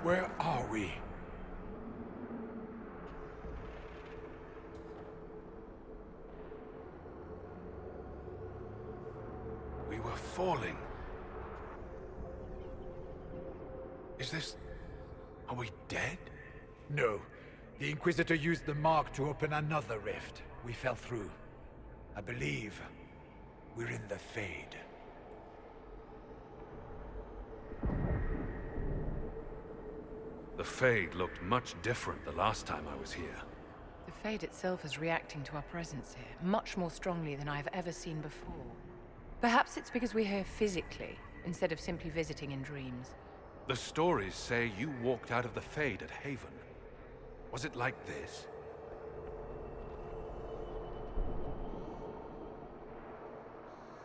Where are we? We were falling. Is this... Are we dead? No. The Inquisitor used the mark to open another rift. We fell through. I believe we're in the Fade. The Fade looked much different the last time I was here. The Fade itself is reacting to our presence here, much more strongly than I've ever seen before. Perhaps it's because we're here physically, instead of simply visiting in dreams. The stories say you walked out of the Fade at Haven. Was it like this?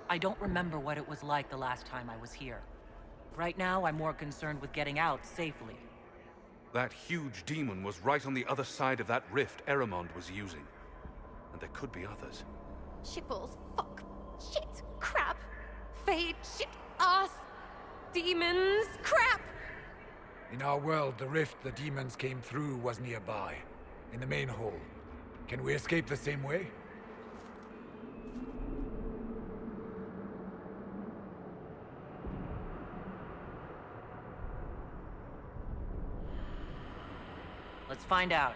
I don't remember what it was like the last time I was here. Right now, I'm more concerned with getting out safely. That huge demon was right on the other side of that rift Eramond was using. And there could be others. Shitballs, fuck, shit, crap, Fade, shit, ass, demons, crap! In our world, the rift the demons came through was nearby, in the main hall. Can we escape the same way? Let's find out.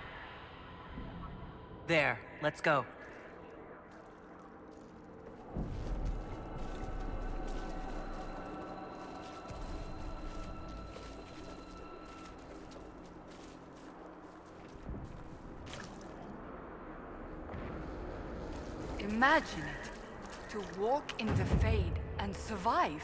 There, let's go. Imagine it. To walk in the Fade and survive.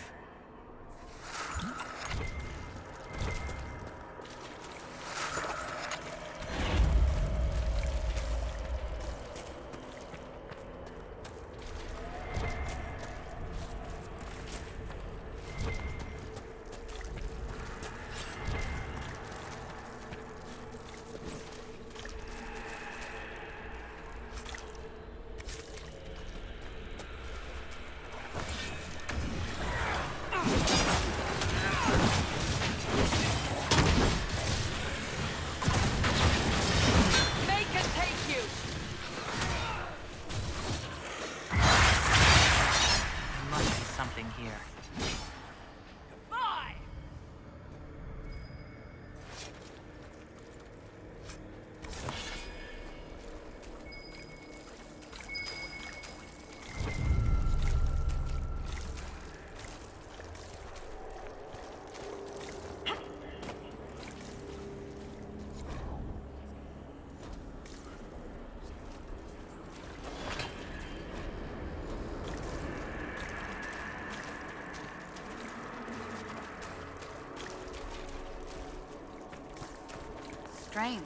Strange.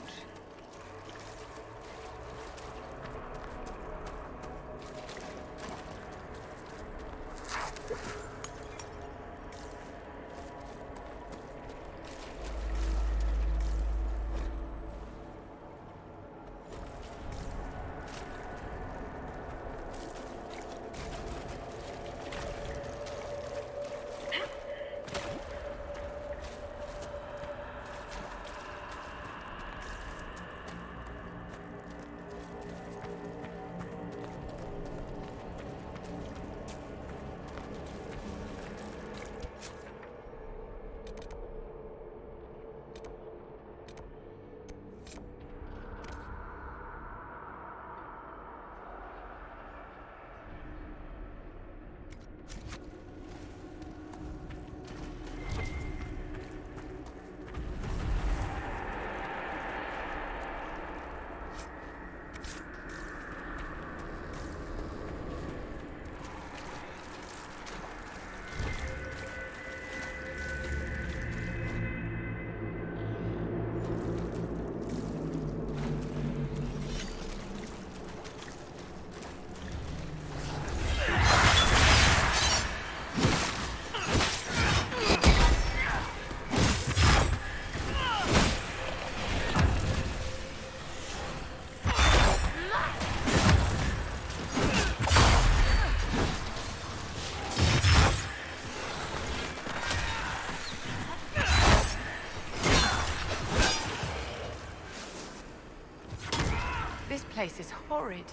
place is horrid.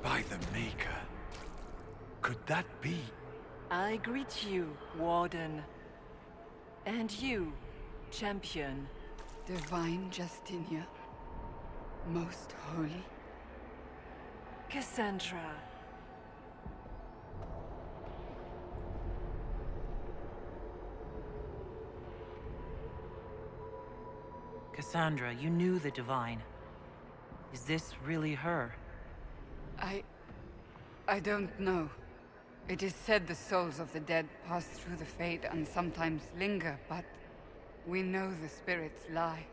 By the Maker. Could that be? I greet you, Warden. And you, Champion. Divine Justinia. Most holy. Cassandra. Cassandra, you knew the Divine. Is this really her? I don't know. It is said the souls of the dead pass through the Fade and sometimes linger, but we know the spirits lie.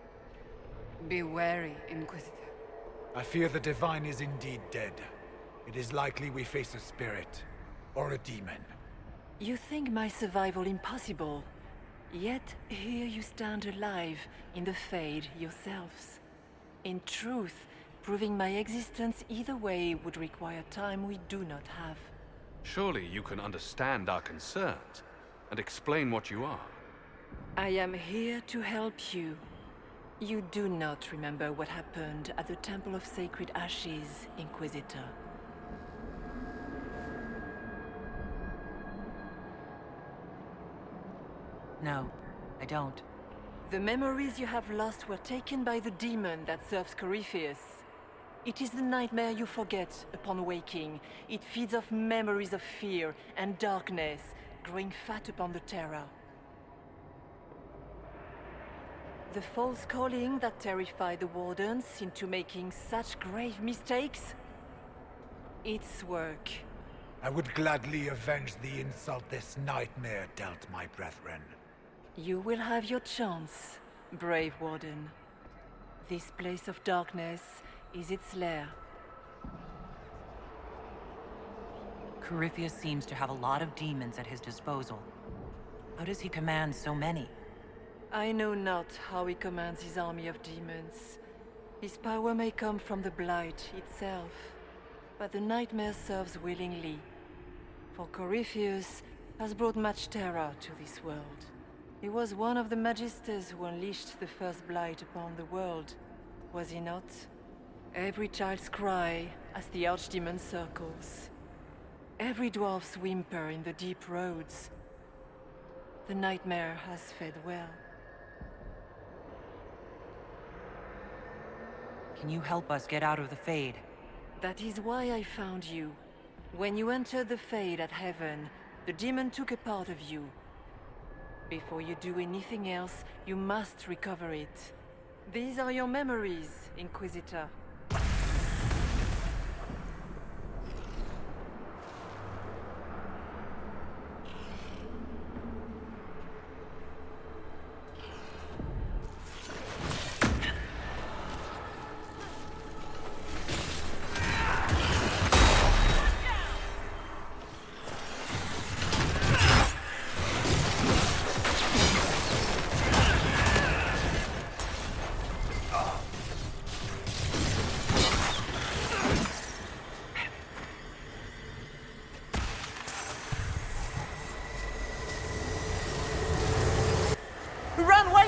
Be wary, Inquisitor. I fear the Divine is indeed dead. It is likely we face a spirit, or a demon. You think my survival impossible, yet here you stand alive in the Fade yourselves. In truth, proving my existence either way would require time we do not have. Surely you can understand our concerns and explain what you are. I am here to help you. You do not remember what happened at the Temple of Sacred Ashes, Inquisitor. No, I don't. The memories you have lost were taken by the demon that serves Corypheus. It is the nightmare you forget upon waking. It feeds off memories of fear and darkness, growing fat upon the terror. The false calling that terrified the Wardens into making such grave mistakes? Its work. I would gladly avenge the insult this nightmare dealt my brethren. You will have your chance, brave Warden. This place of darkness is its lair. Corypheus seems to have a lot of demons at his disposal. How does he command so many? I know not how he commands his army of demons. His power may come from the Blight itself, but the nightmare serves willingly. For Corypheus has brought much terror to this world. He was one of the Magisters who unleashed the first Blight upon the world, was he not? Every child's cry as the Archdemon circles. Every dwarf's whimper in the deep roads. The nightmare has fed well. Can you help us get out of the Fade? That is why I found you. When you entered the Fade at Heaven, the demon took a part of you. Before you do anything else, you must recover it. These are your memories, Inquisitor.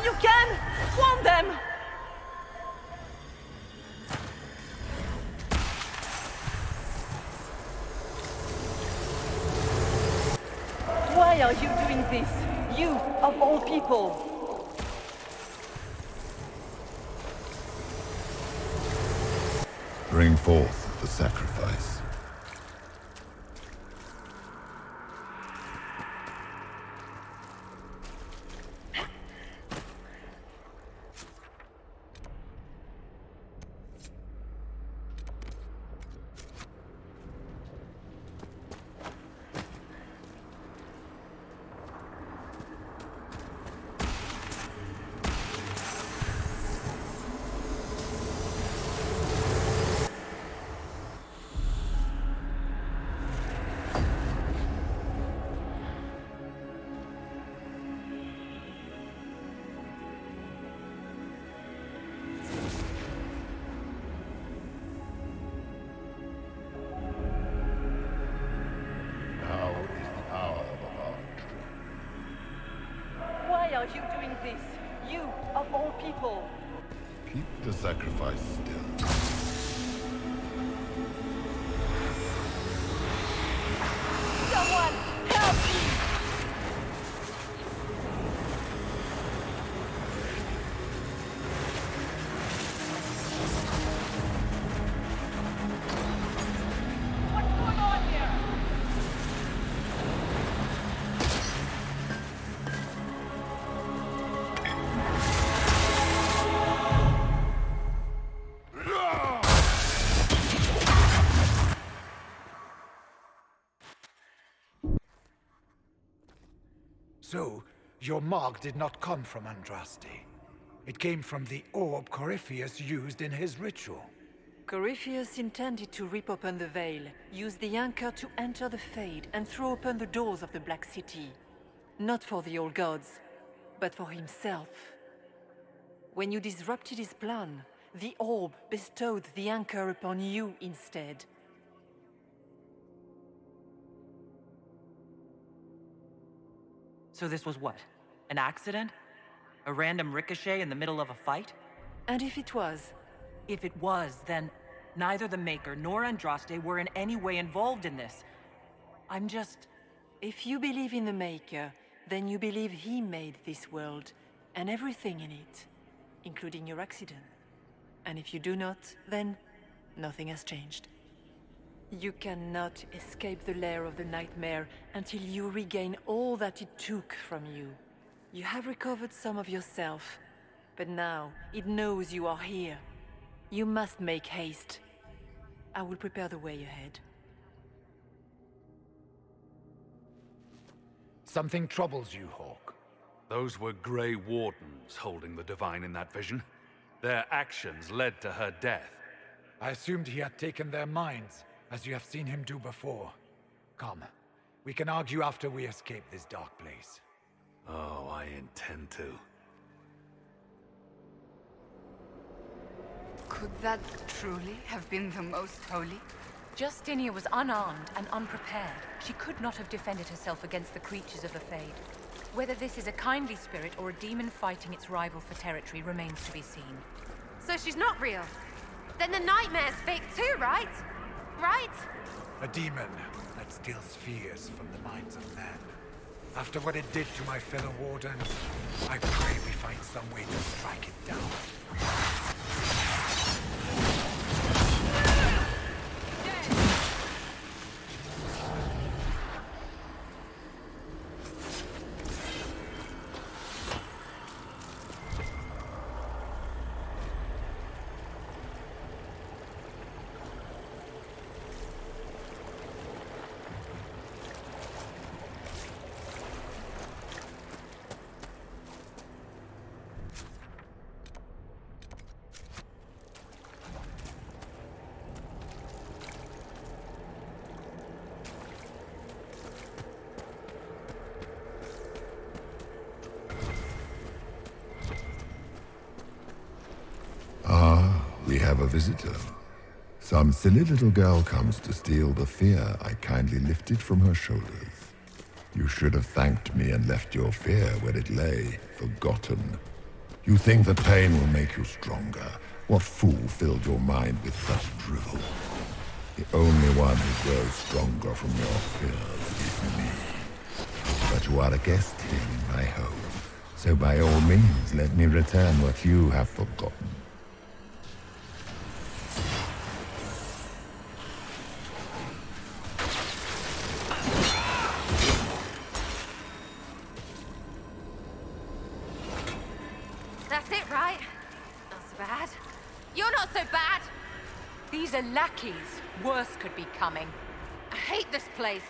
you can! Warn them! Why are you doing this? You, of all people! Bring forth the sacrifice. Why are you doing this? You, of all people! Keep the sacrifice still. Someone, help me! What's going on here? So, your mark did not come from Andraste. It came from the orb Corypheus used in his ritual. Corypheus intended to rip open the veil, use the anchor to enter the Fade, and throw open the doors of the Black City. Not for the old gods, but for himself. When you disrupted his plan, the orb bestowed the anchor upon you instead. So this was what? An accident? A random ricochet in the middle of a fight? And if it was? If it was, then neither the Maker nor Andraste were in any way involved in this. I'm just... If you believe in the Maker, then you believe he made this world, and everything in it, including your accident. And if you do not, then nothing has changed. You cannot escape the lair of the nightmare until you regain all that it took from you. You have recovered some of yourself, but now it knows you are here. You must make haste. I will prepare the way ahead. Something troubles you, Hawk. Those were Grey Wardens holding the Divine in that vision. Their actions led to her death. I assumed he had taken their minds, as you have seen him do before. Come, we can argue after we escape this dark place. Oh, I intend to. Could that truly have been the most holy? Justinia was unarmed and unprepared. She could not have defended herself against the creatures of the Fade. Whether this is a kindly spirit or a demon fighting its rival for territory remains to be seen. So she's not real. Then the nightmare's fake too, right? Right? A demon that steals fears from the minds of men. After what it did to my fellow Wardens, I pray we find some way to strike it down. We have a visitor. Some silly little girl comes to steal the fear I kindly lifted from her shoulders. You should have thanked me and left your fear where it lay, forgotten. You think the pain will make you stronger? What fool filled your mind with such drivel? The only one who grows stronger from your fears is me. But you are a guest here in my home, so by all means let me return what you have forgotten. That's it, right? Not so bad. You're not so bad! These are lackeys. Worse could be coming. I hate this place.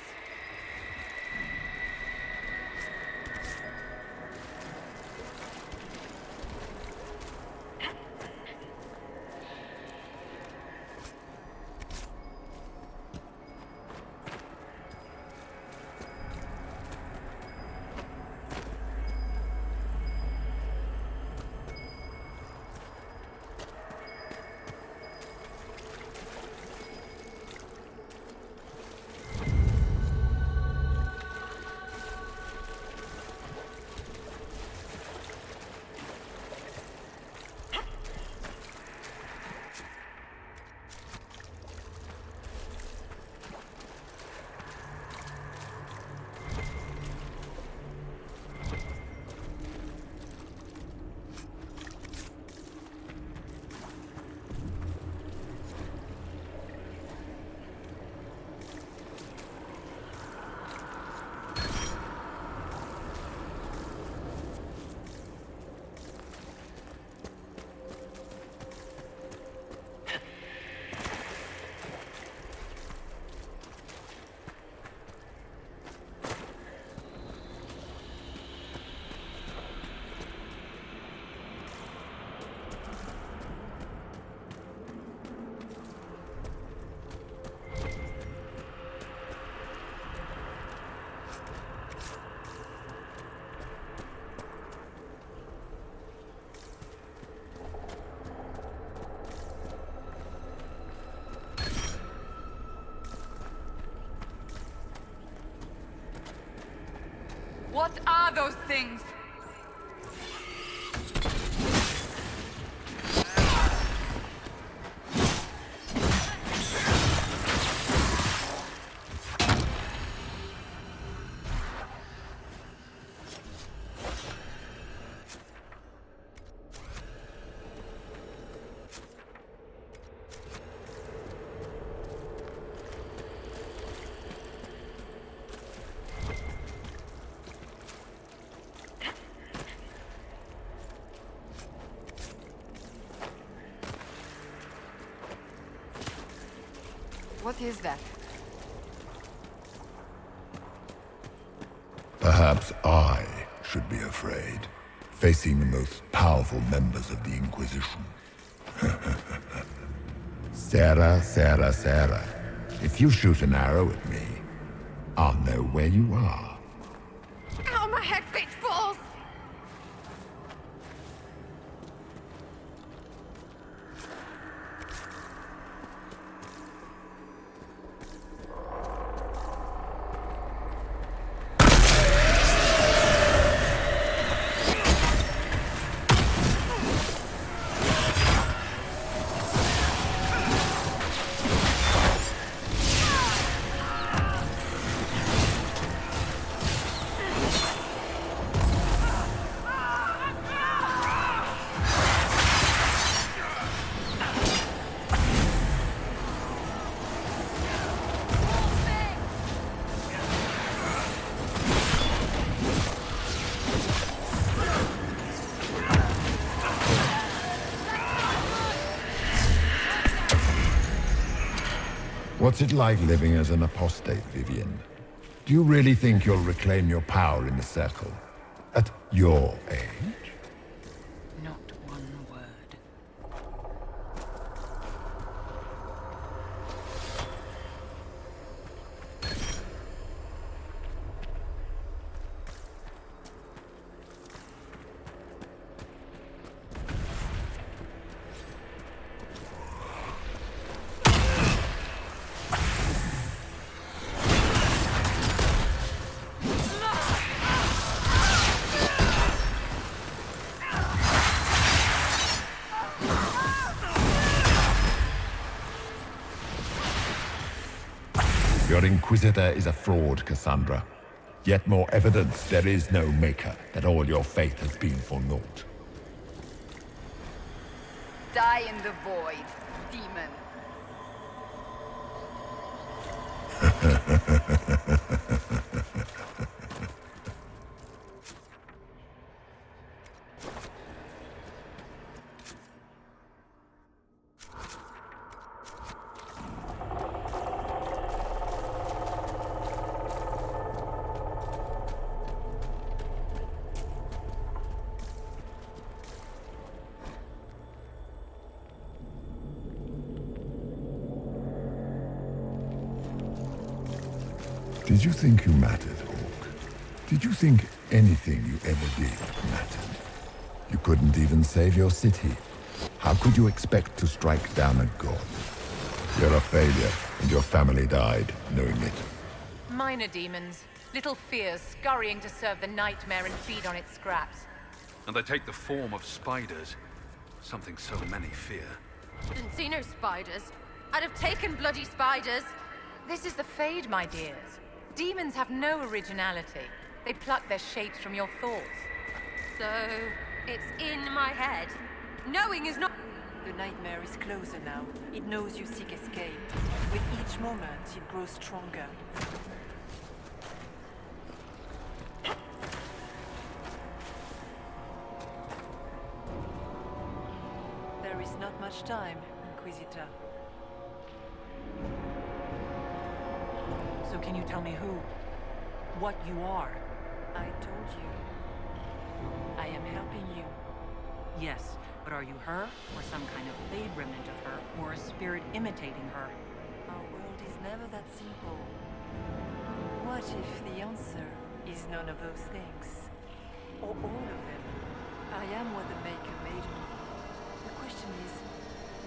What are those things? What is that? Perhaps I should be afraid, facing the most powerful members of the Inquisition. Sarah, Sarah, Sarah. If you shoot an arrow at me, I'll know where you are. Ow, my head, bitch balls! What's it like living as an apostate, Vivian? Do you really think you'll reclaim your power in the Circle? At your age? Not one word. Your Inquisitor is a fraud, Cassandra. Yet more evidence there is no Maker, that all your faith has been for naught. Die in the void, demon. Did you think you mattered, Hawk? Did you think anything you ever did mattered? You couldn't even save your city. How could you expect to strike down a god? You're a failure, and your family died knowing it. Minor demons. Little fears scurrying to serve the nightmare and feed on its scraps. And they take the form of spiders. Something so many fear. Didn't see no spiders. I'd have taken bloody spiders. This is the Fade, my dears. Demons have no originality. They pluck their shapes from your thoughts. So, it's in my head. Knowing is not... The nightmare is closer now. It knows you seek escape. With each moment, it grows stronger. There is not much time, Inquisitor. So can you tell me what you are? I told you. I am helping you. Yes, but are you her, or some kind of Fade remnant of her, or a spirit imitating her? Our world is never that simple. What if the answer is none of those things? Or all of them? I am what the Maker made me. The question is,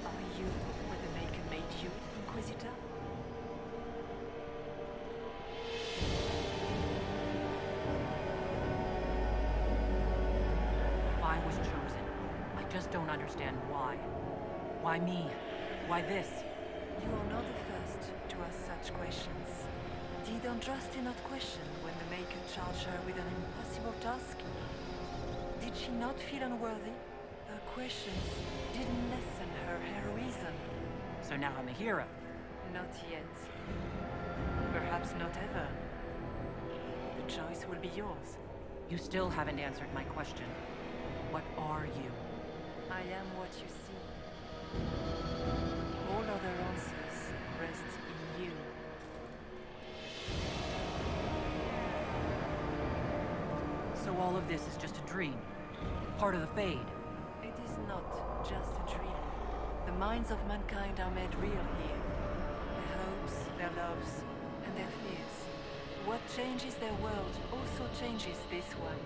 are you what the Maker made you, Inquisitor? If I was chosen, I just don't understand why. Why me? Why this? You are not the first to ask such questions. Did Andraste not question when the Maker charged her with an impossible task? Did she not feel unworthy? Her questions didn't lessen her heroism. So now I'm a hero. Not yet. Perhaps not ever. The choice will be yours. You still haven't answered my question. What are you? I am what you see. All other answers rest in you. So all of this is just a dream? Part of the Fade? It is not just a dream. The minds of mankind are made real here. Their hopes, their loves, and their fears. What changes their world also changes this one.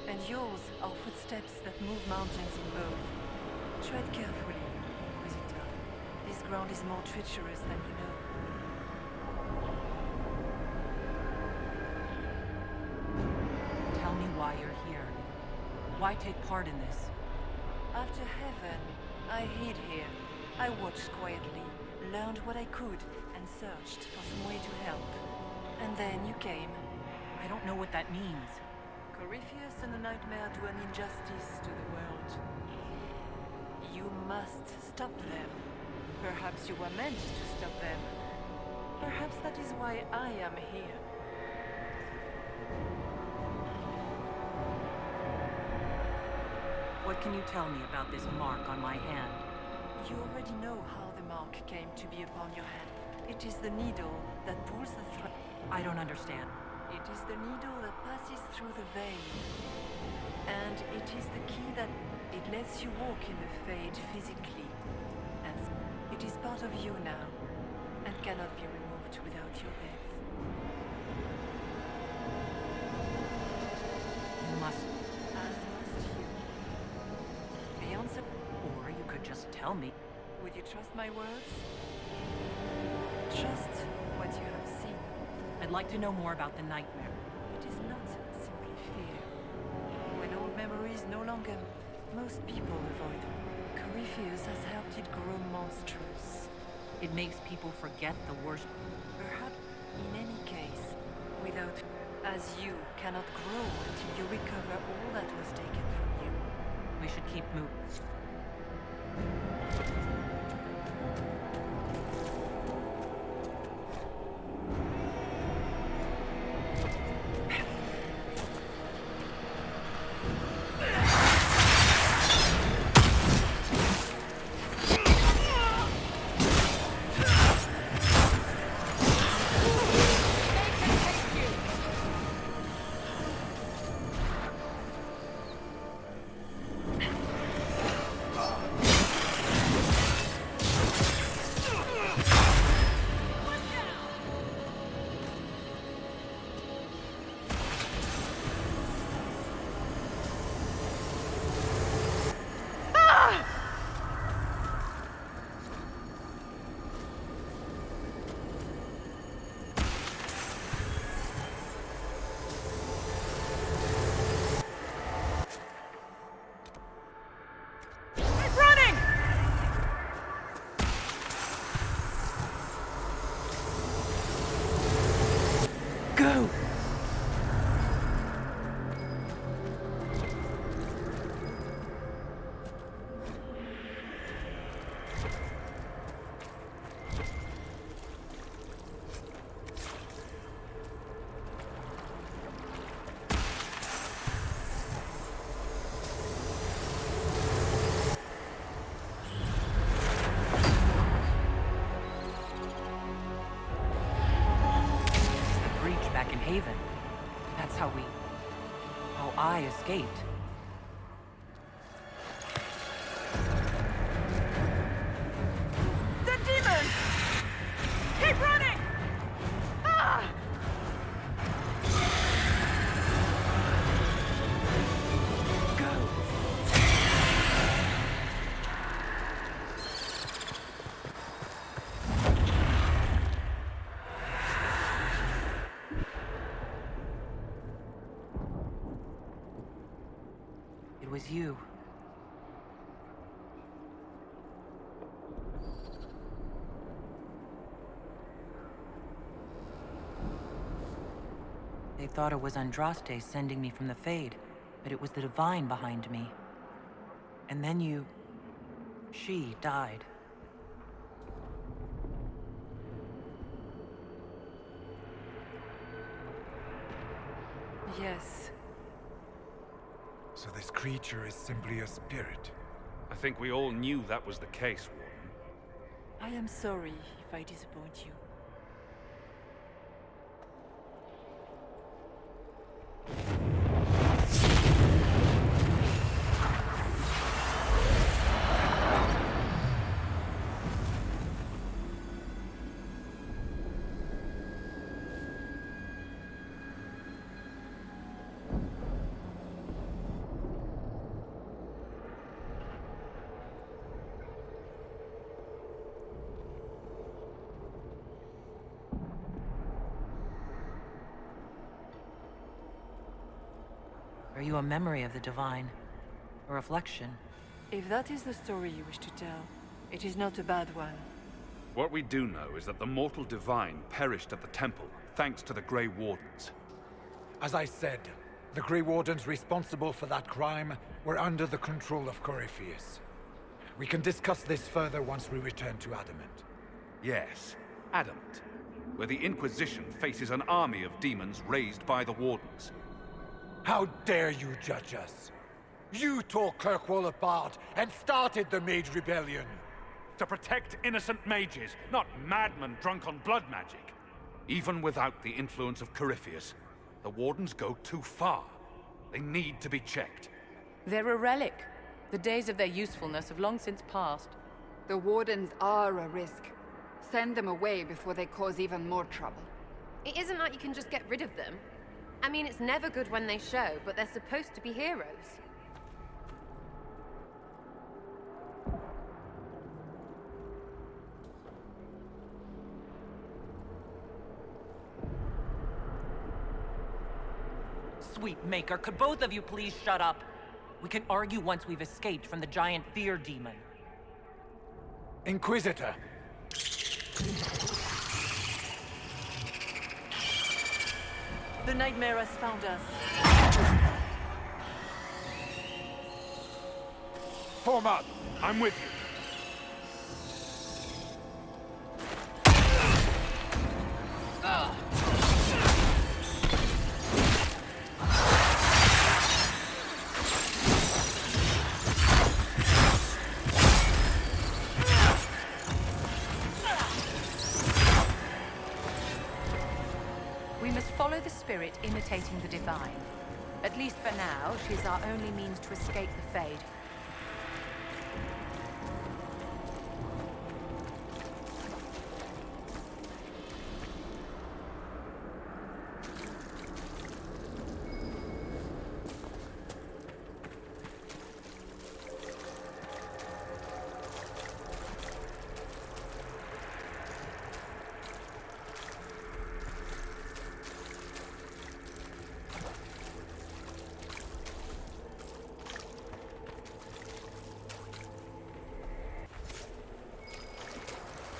And yours are footsteps that move mountains in both. Tread carefully, Inquisitor. This ground is more treacherous than you know. Tell me why you're here. Why take part in this? After heaven, I hid here. I watched quietly, learned what I could, and searched for some way to help. And then you came. I don't know what that means. Corypheus and the Nightmare do an injustice to the world. You must stop them. Perhaps you were meant to stop them. Perhaps that is why I am here. What can you tell me about this mark on my hand? You already know how the mark came to be upon your hand. It is the needle that pulls the thread. I don't understand. It is the needle that passes through the vein. And it is the key that it lets you walk in the Fade physically. And it is part of you now, and cannot be removed without your death. You must... As must you. The answer... Or you could just tell me. Would you trust my words? Trust what you have seen. I'd like to know more about the nightmare. It is not simply fear. When old memories no longer... Most people avoid. Corypheus has helped it grow monstrous. It makes people forget the worst. Perhaps out, as you cannot grow until you recover all that was taken from you. We should keep moving. Go! Back in Haven. That's how I escaped. The demon! Keep running! Ah! Go! It was you. They thought it was Andraste sending me from the Fade, but it was the Divine behind me. And then she died. Yes. So this creature is simply a spirit. I think we all knew that was the case, Warden. I am sorry if I disappoint you. Are you a memory of the Divine? A reflection? If that is the story you wish to tell, it is not a bad one. What we do know is that the mortal Divine perished at the temple, thanks to the Grey Wardens. As I said, the Grey Wardens responsible for that crime were under the control of Corypheus. We can discuss this further once we return to Adamant. Yes, Adamant, where the Inquisition faces an army of demons raised by the Wardens. How dare you judge us? You tore Kirkwall apart and started the Mage Rebellion. To protect innocent mages, not madmen drunk on blood magic. Even without the influence of Corypheus, the Wardens go too far. They need to be checked. They're a relic. The days of their usefulness have long since passed. The Wardens are a risk. Send them away before they cause even more trouble. It isn't like you can just get rid of them. I mean, it's never good when they show, but they're supposed to be heroes. Sweet Maker, could both of you please shut up? We can argue once we've escaped from the giant fear demon. Inquisitor! The nightmare has found us. Form up! I'm with you. We must follow the spirit imitating the divine. At least for now, she's our only means to escape the Fade.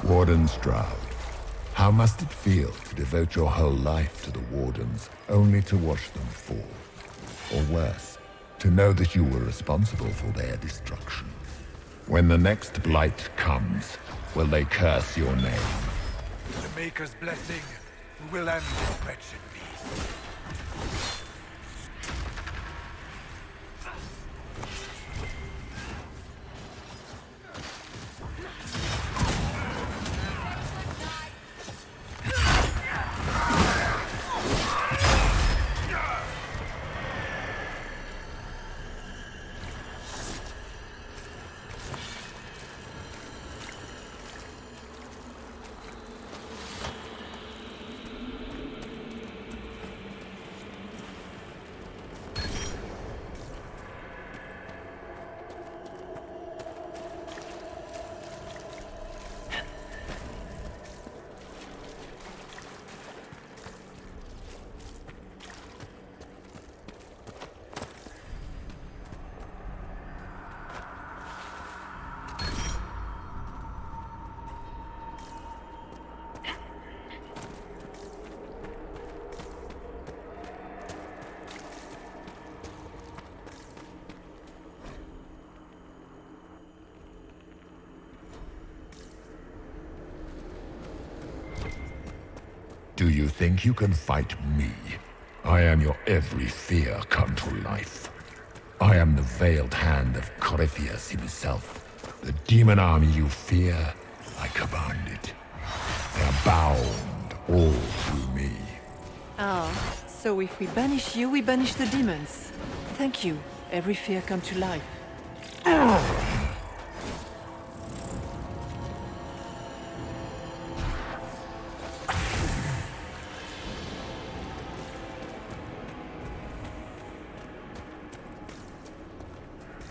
Warden Stroud, how must it feel to devote your whole life to the Wardens, only to watch them fall? Or worse, to know that you were responsible for their destruction? When the next blight comes, will they curse your name? With the Maker's blessing, we will end this wretched beast. Do you think you can fight me? I am your every fear come to life. I am the veiled hand of Corypheus himself. The demon army you fear, I command it. They are bound all through me. Ah, so if we banish you, we banish the demons. Thank you. Every fear come to life.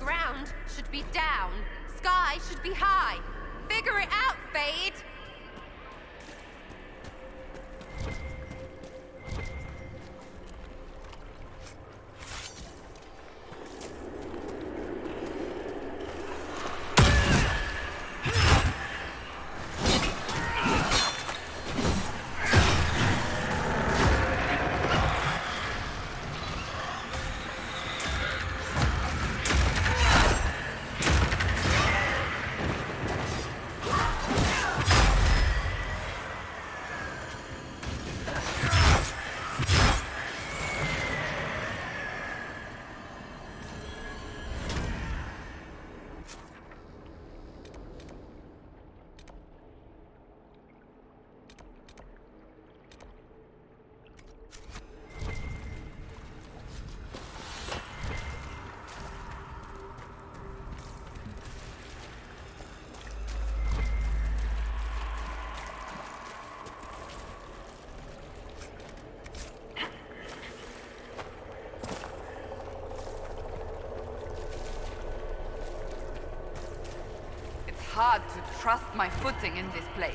Ground should be down. Sky should be high. Figure it out, Fade! Hard to trust my footing in this place.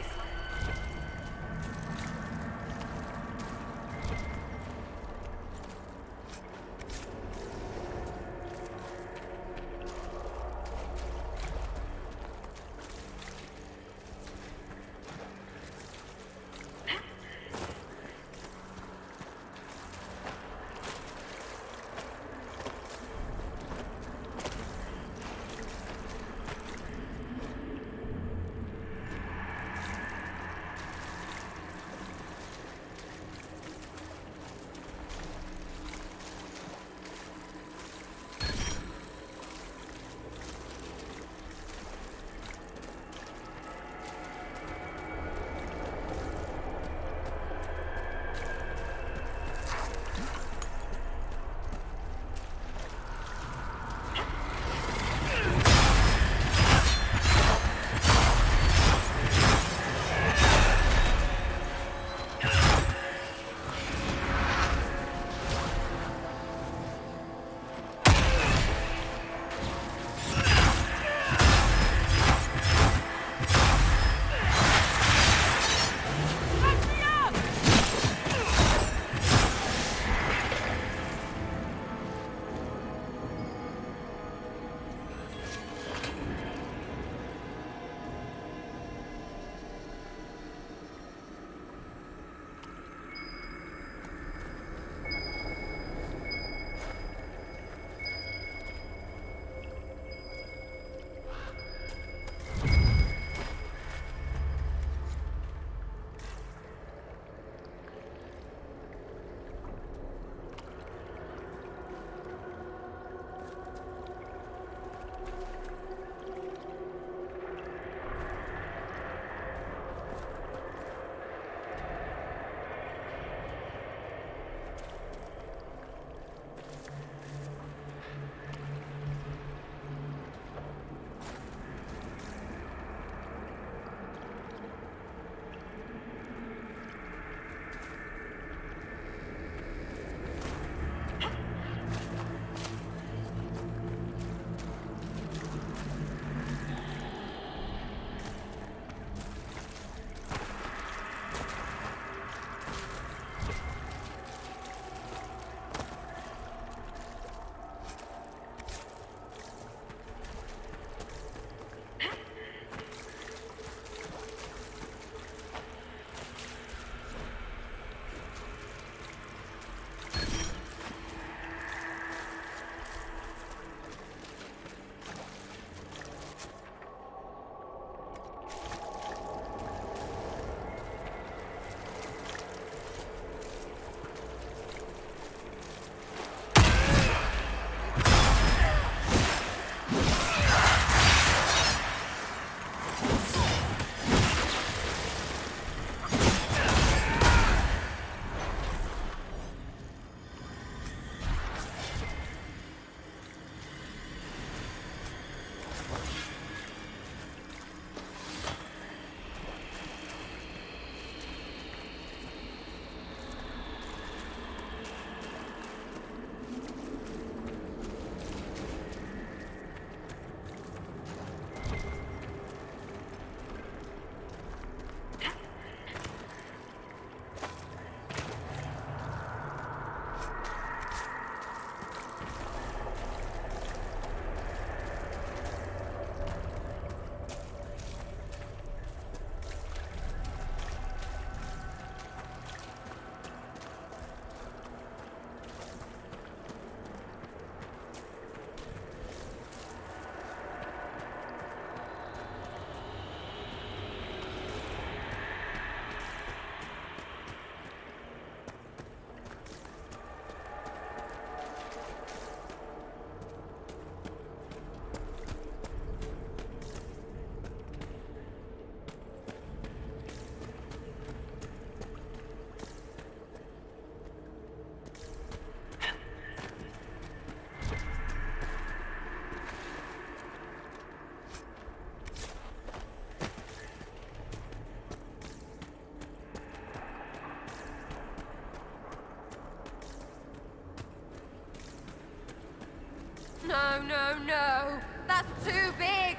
No, no, no! That's too big!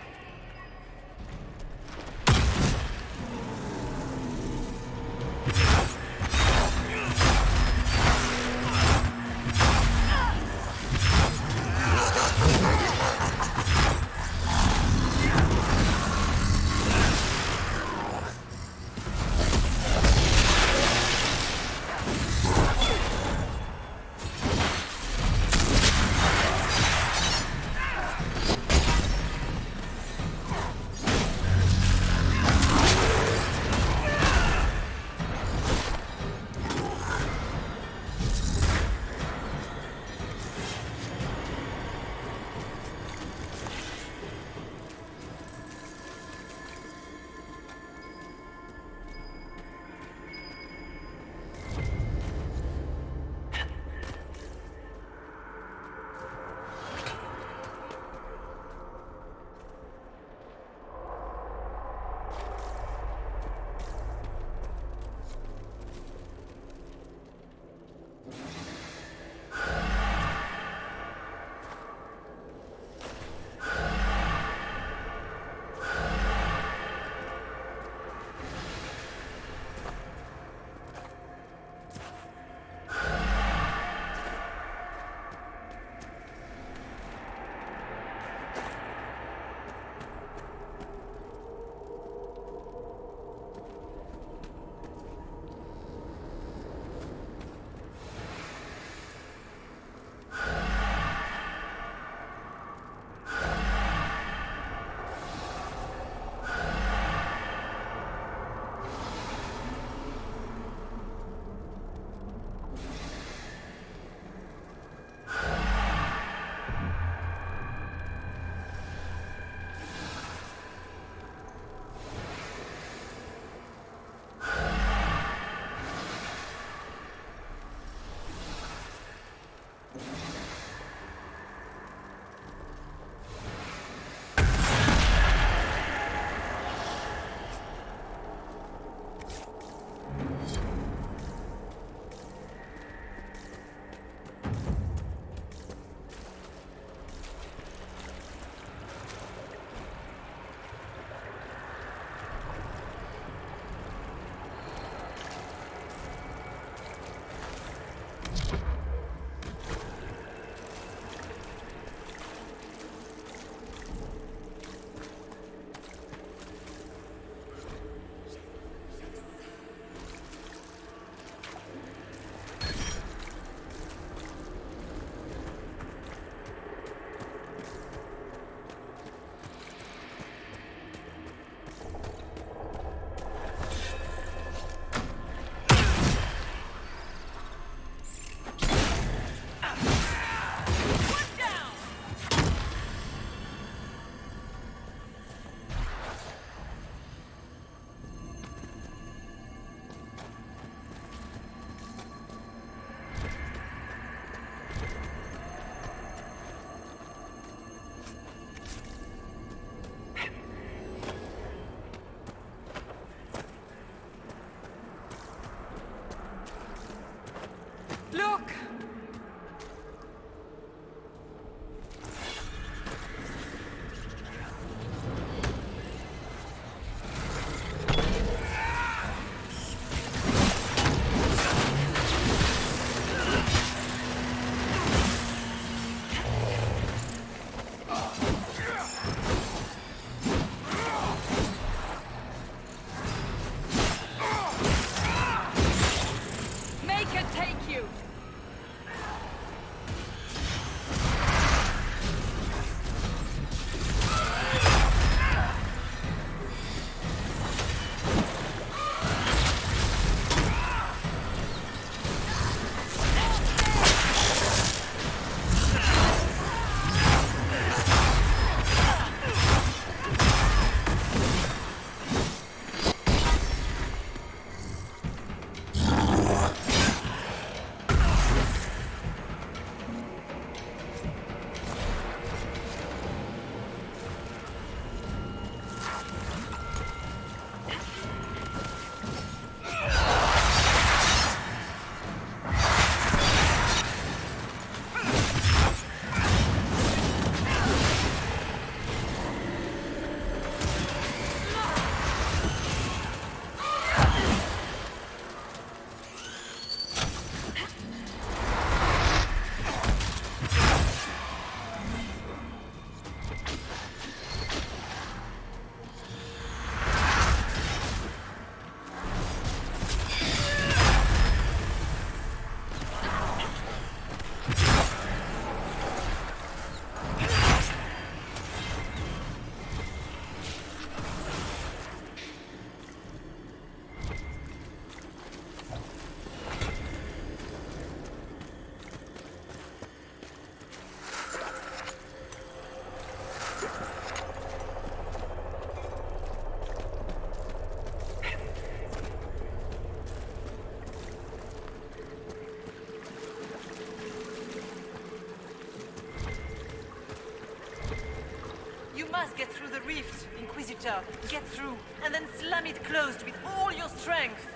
get through the rift, Inquisitor. Get through, and then slam it closed with all your strength.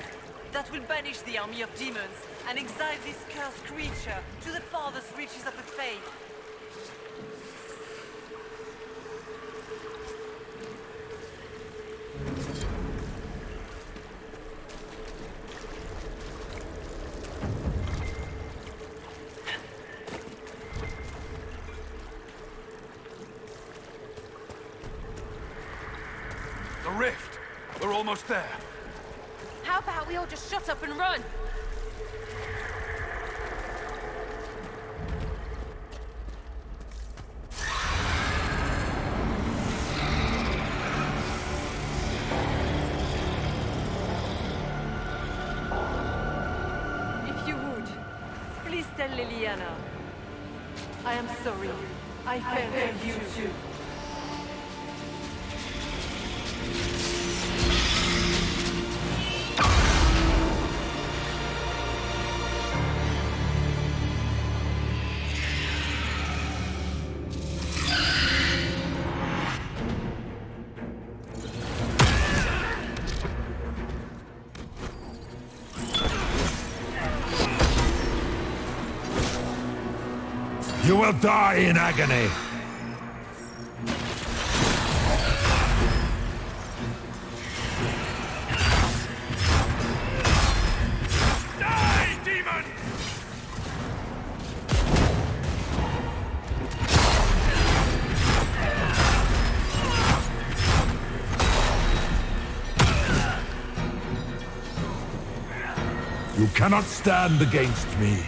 That will banish the army of demons and exile this cursed creature to the farthest reaches of the Fade. The rift! We're almost there. How about we all just shut up and run? If you would, please tell Liliana. I am sorry. I failed you too. You will die in agony! Die, demon! You cannot stand against me.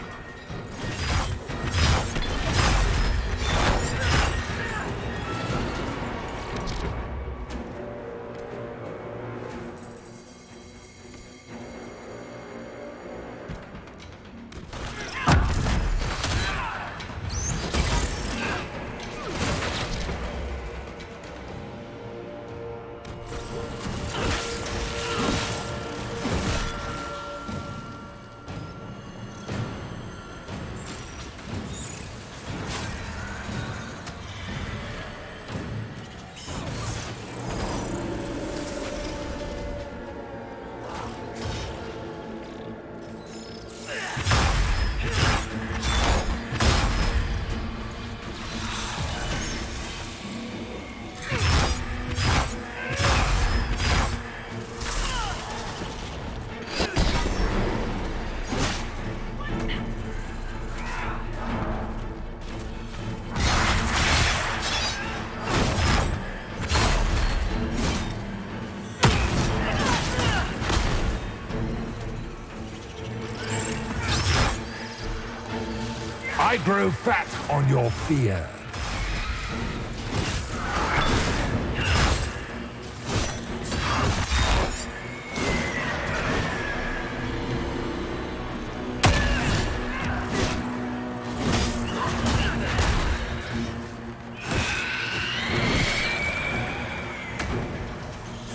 I grow fat on your fear.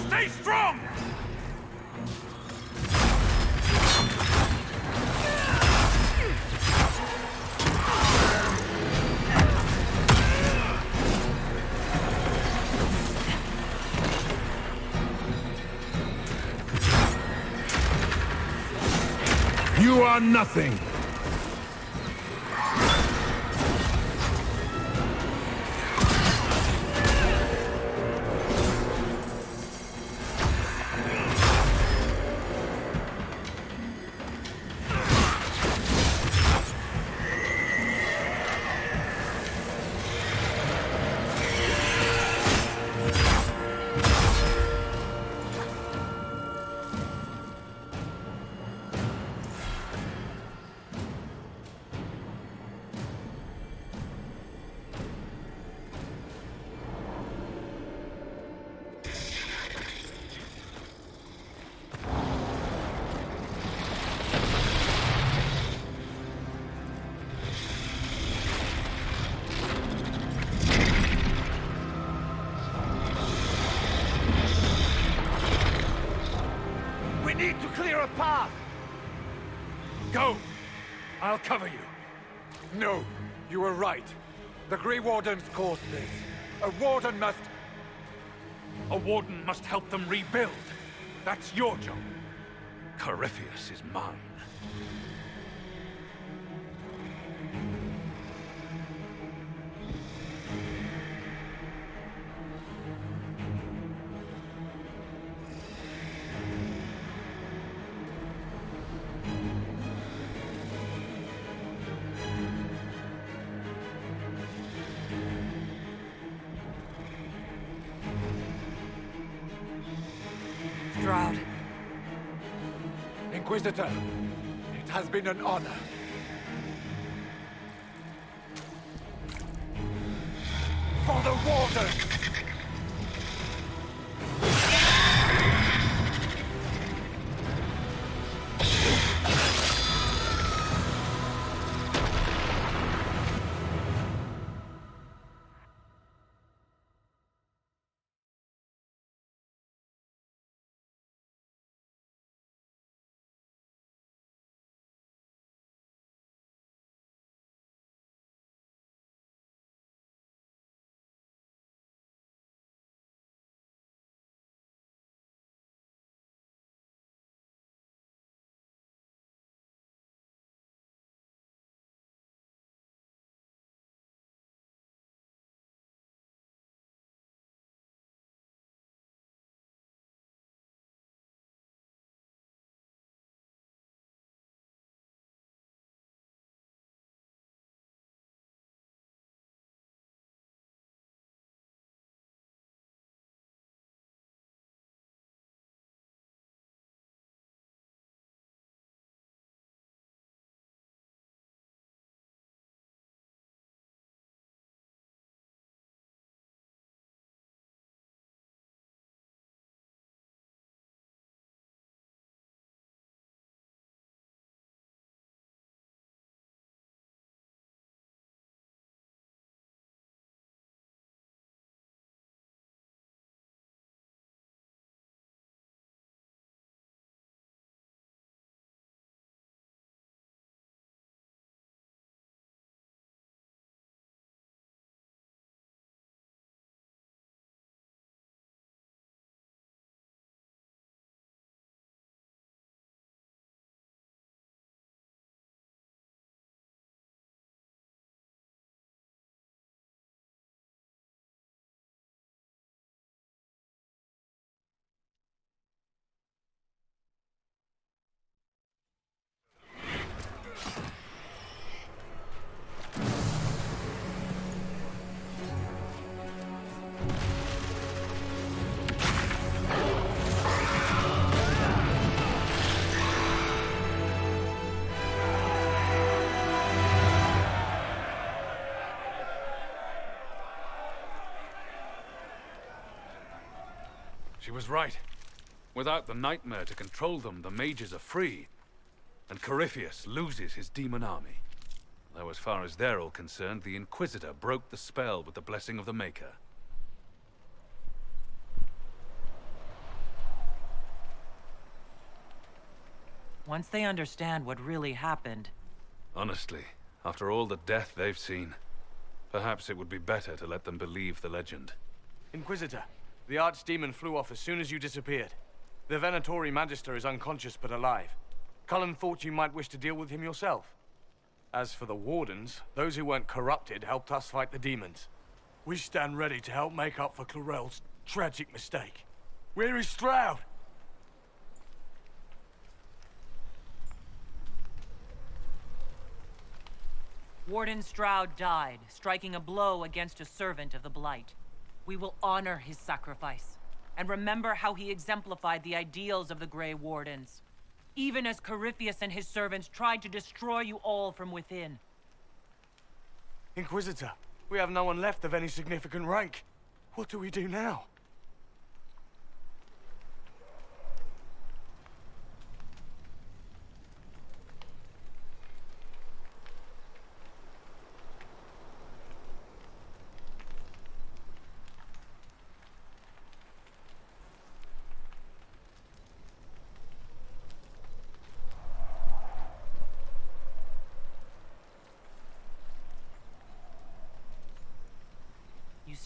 Stay strong! You are nothing! Need to clear a path! Go! I'll cover you. No, you were right. The Grey Wardens caused this. A Warden must... A warden must help them rebuild. That's your job. Corypheus is mine. Stroud. Inquisitor, it has been an honor. For the Warden! She was right. Without the nightmare to control them, the mages are free. And Corypheus loses his demon army. Though as far as they're all concerned, the Inquisitor broke the spell with the blessing of the Maker. Once they understand what really happened... Honestly, after all the death they've seen, perhaps it would be better to let them believe the legend. Inquisitor, the Archdemon flew off as soon as you disappeared. The Venatori Magister is unconscious but alive. Cullen thought you might wish to deal with him yourself. As for the Wardens, those who weren't corrupted helped us fight the demons. We stand ready to help make up for Clarel's tragic mistake. Where is Stroud? Warden Stroud died, striking a blow against a servant of the Blight. We will honor his sacrifice, and remember how he exemplified the ideals of the Grey Wardens, even as Corypheus and his servants tried to destroy you all from within. Inquisitor, we have no one left of any significant rank. What do we do now?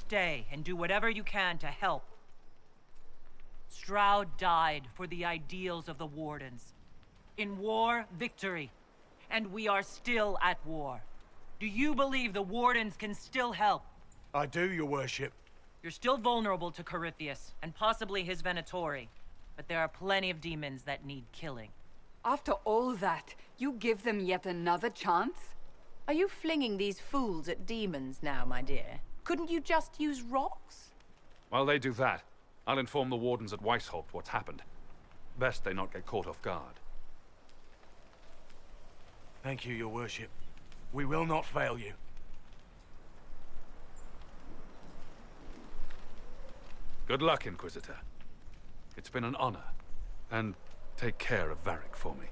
Stay and do whatever you can to help. Stroud died for the ideals of the Wardens. In war, victory. And we are still at war. Do you believe the Wardens can still help? I do, your worship. You're still vulnerable to Corypheus, and possibly his Venatori. But there are plenty of demons that need killing. After all that, you give them yet another chance? Are you flinging these fools at demons now, my dear? Couldn't you just use rocks? While they do that, I'll inform the Wardens at Weishaupt what's happened. Best they not get caught off guard. Thank you, your worship. We will not fail you. Good luck, Inquisitor. It's been an honor. And take care of Varric for me.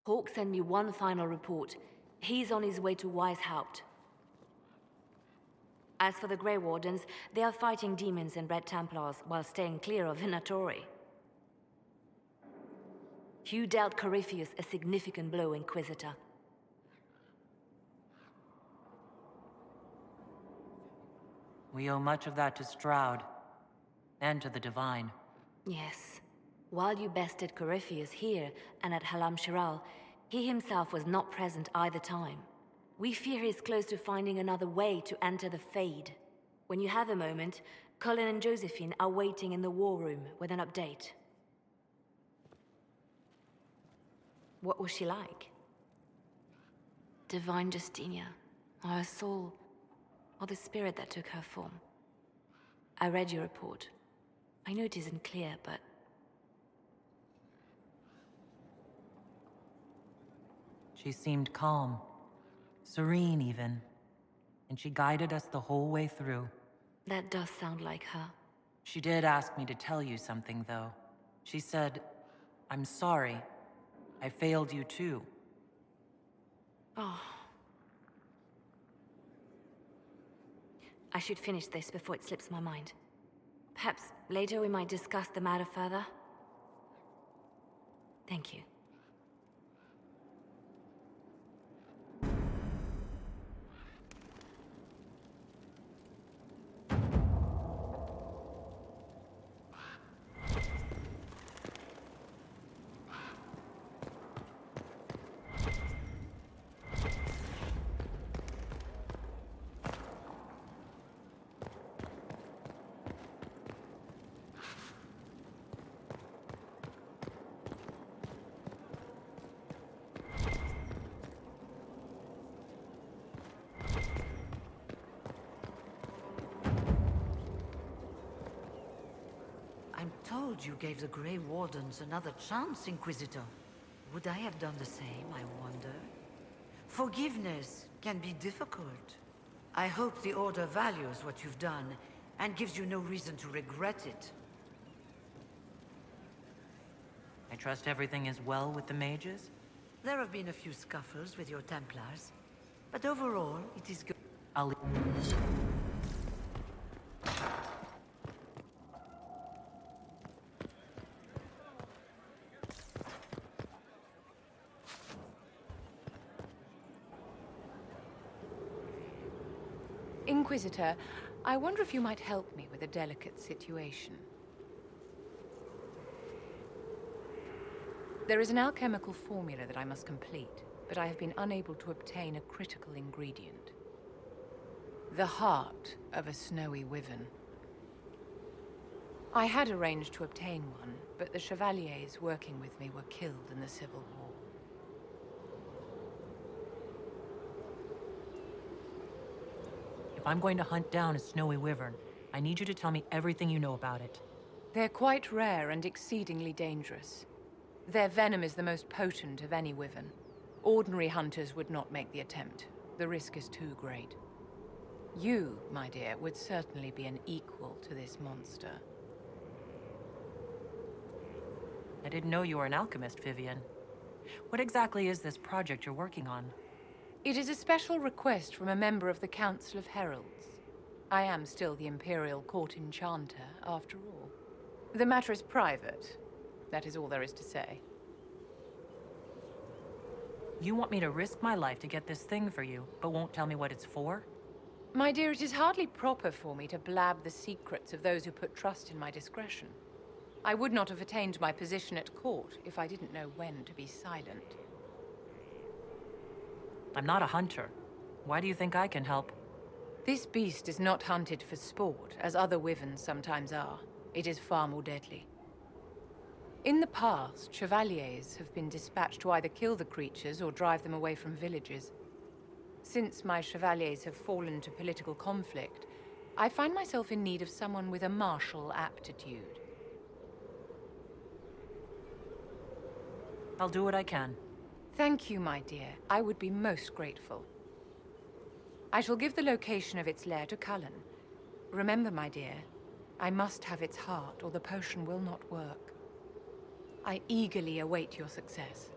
Hawk sent me one final report. He's on his way to Weishaupt. As for the Grey Wardens, they are fighting demons and Red Templars while staying clear of Venatori. You dealt Corypheus a significant blow, Inquisitor. We owe much of that to Stroud. And to the Divine. Yes. While you bested Corypheus here and at Halam Shiral, he himself was not present either time. We fear he's close to finding another way to enter the Fade. When you have a moment, Colin and Josephine are waiting in the war room with an update. What was she like? Divine Justinia, or her soul, or the spirit that took her form. I read your report. I know it isn't clear, but... She seemed calm. Serene, even. And she guided us the whole way through. That does sound like her. She did ask me to tell you something, though. She said, "I'm sorry. I failed you too." Oh. I should finish this before it slips my mind. Perhaps later we might discuss the matter further. Thank you. I'm told you gave the Grey Wardens another chance, Inquisitor. Would I have done the same, I wonder? Forgiveness can be difficult. I hope the Order values what you've done, and gives you no reason to regret it. I trust everything is well with the mages? There have been a few scuffles with your Templars, but overall, it is good. I'll... Inquisitor, I wonder if you might help me with a delicate situation. There is an alchemical formula that I must complete, but I have been unable to obtain a critical ingredient. The heart of a snowy wyvern. I had arranged to obtain one, but the chevaliers working with me were killed in the Civil War. If I'm going to hunt down a snowy wyvern, I need you to tell me everything you know about it. They're quite rare and exceedingly dangerous. Their venom is the most potent of any wyvern. Ordinary hunters would not make the attempt. The risk is too great. You, my dear, would certainly be an equal to this monster. I didn't know you were an alchemist, Vivian. What exactly is this project you're working on? It is a special request from a member of the Council of Heralds. I am still the Imperial Court Enchanter, after all. The matter is private. That is all there is to say. You want me to risk my life to get this thing for you, but won't tell me what it's for? My dear, it is hardly proper for me to blab the secrets of those who put trust in my discretion. I would not have attained my position at court if I didn't know when to be silent. I'm not a hunter. Why do you think I can help? This beast is not hunted for sport, as other wyverns sometimes are. It is far more deadly. In the past, chevaliers have been dispatched to either kill the creatures or drive them away from villages. Since my chevaliers have fallen to political conflict, I find myself in need of someone with a martial aptitude. I'll do what I can. Thank you, my dear. I would be most grateful. I shall give the location of its lair to Cullen. Remember, my dear, I must have its heart, or the potion will not work. I eagerly await your success.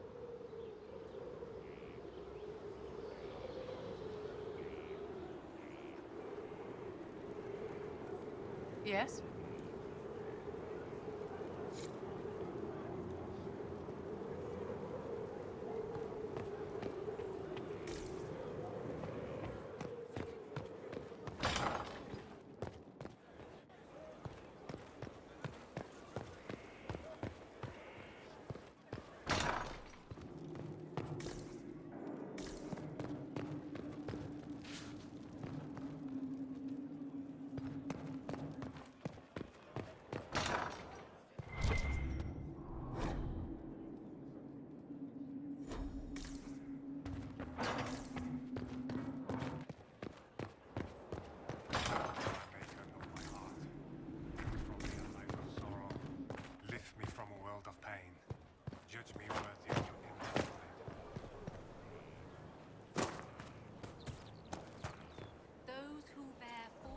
Yes?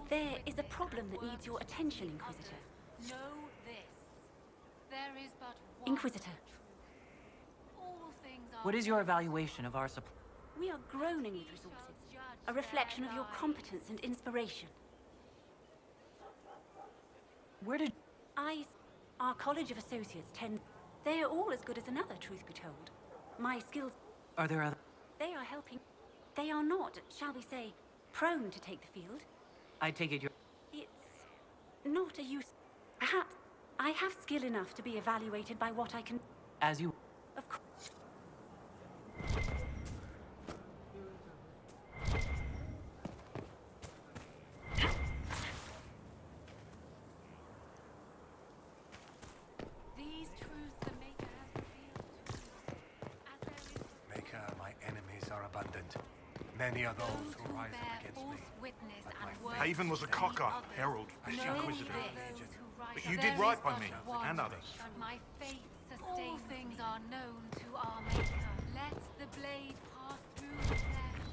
There is a problem that needs your attention, Inquisitor. Know this. There is but one Inquisitor. truth. All things are What is your evaluation of our supply? We are groaning with resources, a reflection of your competence and inspiration. Where did... Our College of Associates tend... They are all as good as another, truth be told. My skills... Are there other... They are helping... They are not, shall we say, prone to take the field. I take it you're... It's not a use... Perhaps I have skill enough to be evaluated by what I can... As you... Of course. these truths the Maker has revealed to us, as there is Maker, my enemies are abundant. Many are those who rise up against me. witness But and my work Haven was a to cocker, others. herald, I the shall Inquisitor. Those who rise But up. you There did right is by but me, one, and others. and my faith sustains. All things are known to our Maker. Let the blade pass through the flesh.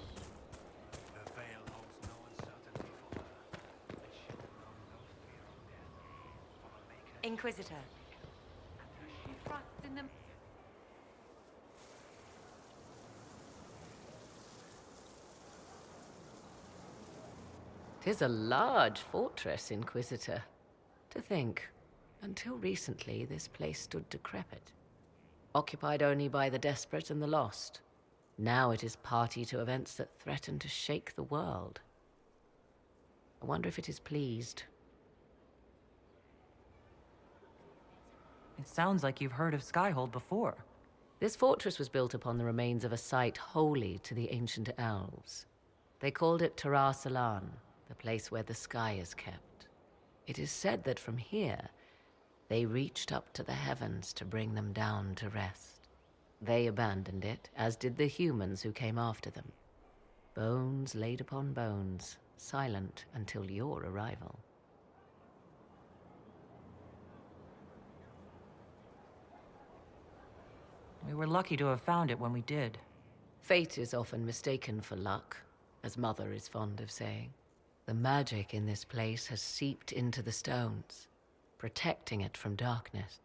The veil holds no uncertainty for her, and she will know no fear of death. For the Maker Inquisitor. Trust in the "'Tis a large fortress, Inquisitor. To think, until recently this place stood decrepit, occupied only by the desperate and the lost. Now it is party to events that threaten to shake the world. I wonder if it is pleased. It sounds like you've heard of Skyhold before. This fortress was built upon the remains of a site holy to the ancient elves. They called it Tarar Salan, the place where the sky is kept. It is said that from here, they reached up to the heavens to bring them down to rest. They abandoned it, as did the humans who came after them. Bones laid upon bones, silent until your arrival. We were lucky to have found it when we did. Fate is often mistaken for luck, as Mother is fond of saying. The magic in this place has seeped into the stones, protecting it from darkness.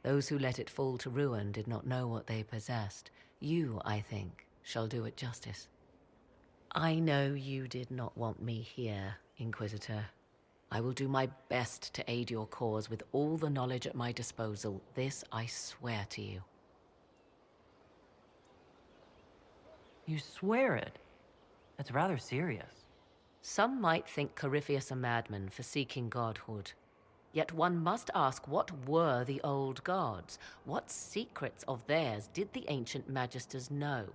Those who let it fall to ruin did not know what they possessed. You, I think, shall do it justice. I know you did not want me here, Inquisitor. I will do my best to aid your cause with all the knowledge at my disposal. This I swear to you. You swear it? That's rather serious. Some might think Corypheus a madman for seeking godhood. Yet one must ask, what were the old gods? What secrets of theirs did the ancient magisters know?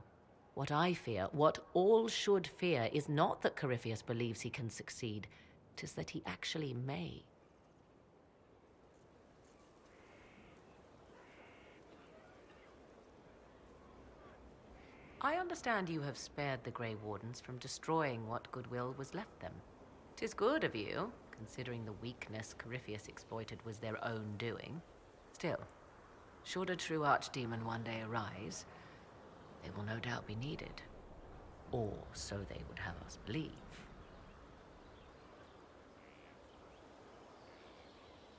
What I fear, what all should fear, is not that Corypheus believes he can succeed. 'Tis that he actually may. I understand you have spared the Grey Wardens from destroying what goodwill was left them. 'Tis good of you, considering the weakness Corypheus exploited was their own doing. Still, should a true archdemon one day arise, they will no doubt be needed. Or so they would have us believe.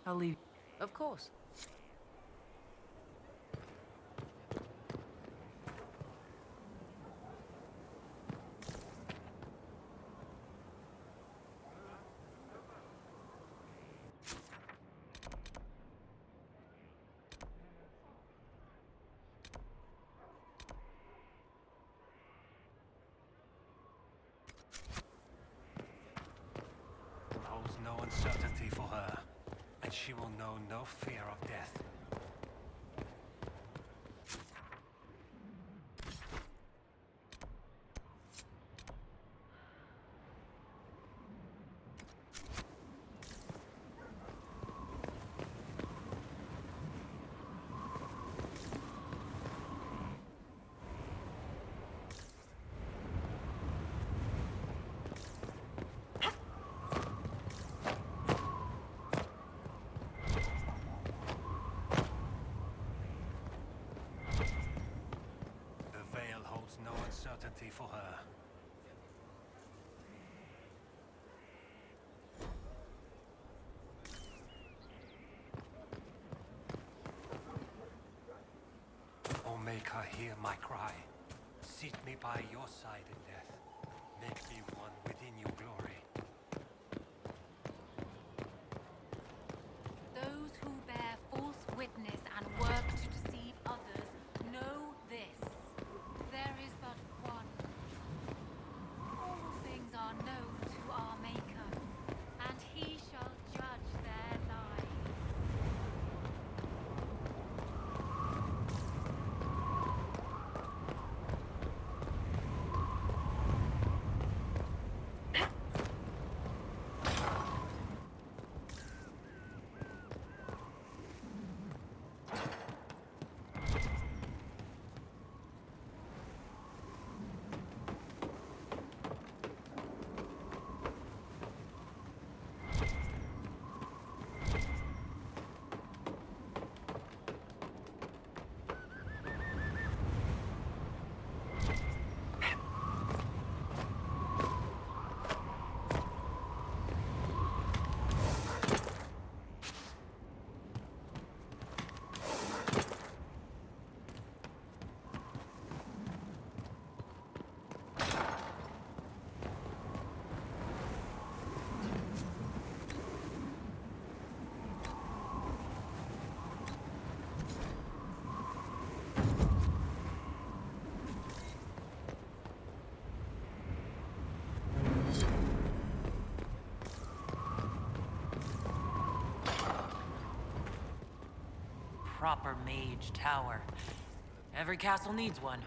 I'll leave. Of course. Holds no uncertainty for her, and she will know no fear of death. No uncertainty for her. Oh, make her hear my cry. Seat me by your side in death. Make me one within your glory. Those who bear false witness and work to deceive others know this. There is but one. All things are known to our Maker, and he shall judge their lives. proper mage tower. Every castle needs one.